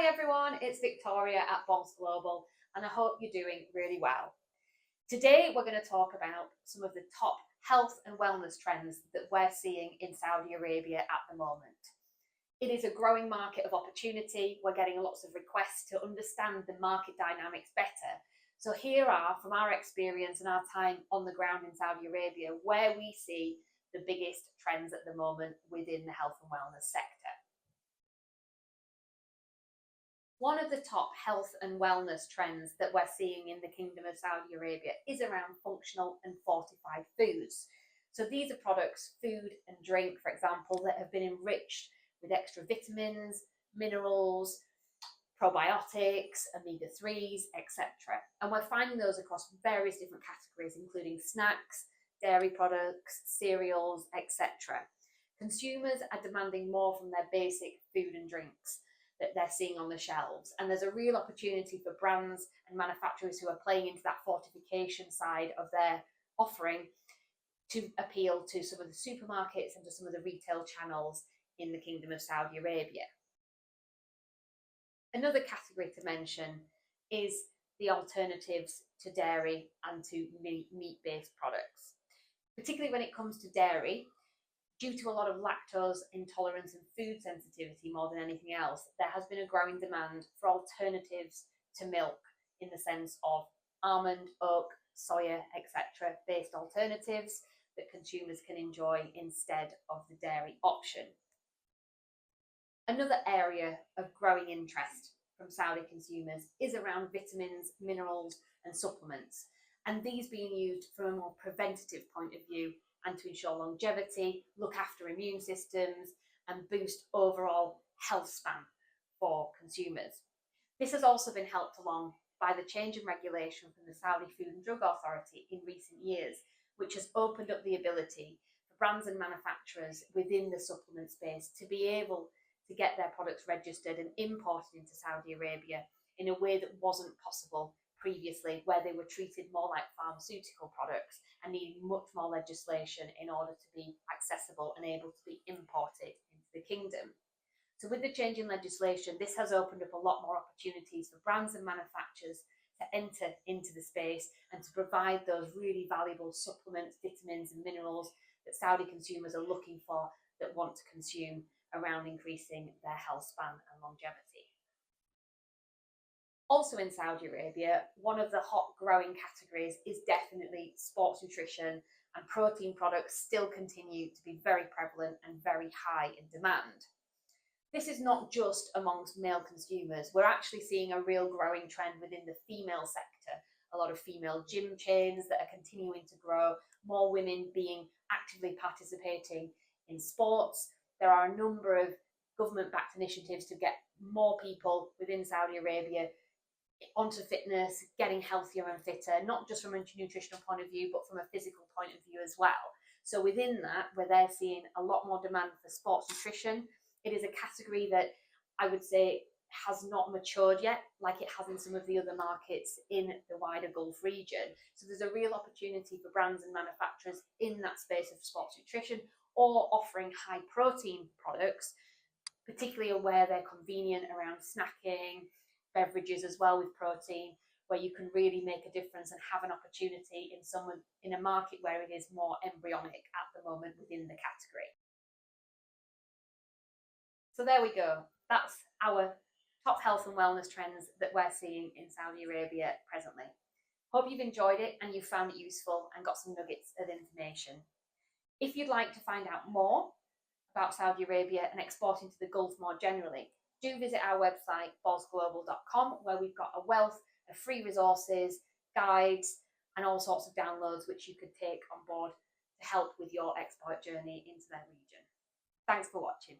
Hi everyone, it's Victoria at Boz Global and I hope you're doing really well. Today we're going to talk about some of the top health and wellness trends that we're seeing in Saudi Arabia at the moment. It is a growing market of opportunity. We're getting lots of requests to understand the market dynamics better. So here are, from our experience and our time on the ground in Saudi Arabia, where we see the biggest trends at the moment within the health and wellness sector. One of the top health and wellness trends that we're seeing in the Kingdom of Saudi Arabia is around functional and fortified foods. So these are products, food and drink, for example, that have been enriched with extra vitamins, minerals, probiotics, omega-3s, etc. And we're finding those across various different categories, including snacks, dairy products, cereals, etc. Consumers are demanding more from their basic food and drinks that they're seeing on the shelves. And there's a real opportunity for brands and manufacturers who are playing into that fortification side of their offering to appeal to some of the supermarkets and to some of the retail channels in the Kingdom of Saudi Arabia. Another category to mention is the alternatives to dairy and to meat-based products. Particularly when it comes to dairy, due to a lot of lactose intolerance and food sensitivity more than anything else, there has been a growing demand for alternatives to milk in the sense of almond, oat, soya, etc. based alternatives that consumers can enjoy instead of the dairy option. Another area of growing interest from Saudi consumers is around vitamins, minerals and supplements, and these being used from a more preventative point of view and to ensure longevity, look after immune systems and boost overall health span for consumers. This has also been helped along by the change in regulation from the Saudi Food and Drug Authority in recent years, which has opened up the ability for brands and manufacturers within the supplement space to be able to get their products registered and imported into Saudi Arabia in a way that wasn't possible previously, where they were treated more like pharmaceutical products and needing much more legislation in order to be accessible and able to be imported into the kingdom. So with the change in legislation, this has opened up a lot more opportunities for brands and manufacturers to enter into the space and to provide those really valuable supplements, vitamins and minerals that Saudi consumers are looking for, that want to consume around increasing their health span and longevity. Also in Saudi Arabia, one of the hot growing categories is definitely sports nutrition, and protein products still continue to be very prevalent and very high in demand. This is not just amongst male consumers. We're actually seeing a real growing trend within the female sector. A lot of female gym chains that are continuing to grow, more women being actively participating in sports. There are a number of government-backed initiatives to get more people within Saudi Arabia onto fitness, getting healthier and fitter, not just from a nutritional point of view, but from a physical point of view as well. So within that, where they're seeing a lot more demand for sports nutrition, it is a category that I would say has not matured yet, like it has in some of the other markets in the wider Gulf region. So there's a real opportunity for brands and manufacturers in that space of sports nutrition, or offering high protein products, particularly where they're convenient around snacking, beverages as well with protein, where you can really make a difference and have an opportunity in a market where it is more embryonic at the moment within the category. So there we go. That's our top health and wellness trends that we're seeing in Saudi Arabia presently. Hope you've enjoyed it and you found it useful and got some nuggets of information. If you'd like to find out more about Saudi Arabia and exporting to the Gulf more generally, do visit our website, bozglobal.com, where we've got a wealth of free resources, guides, and all sorts of downloads which you could take on board to help with your export journey into their region. Thanks for watching.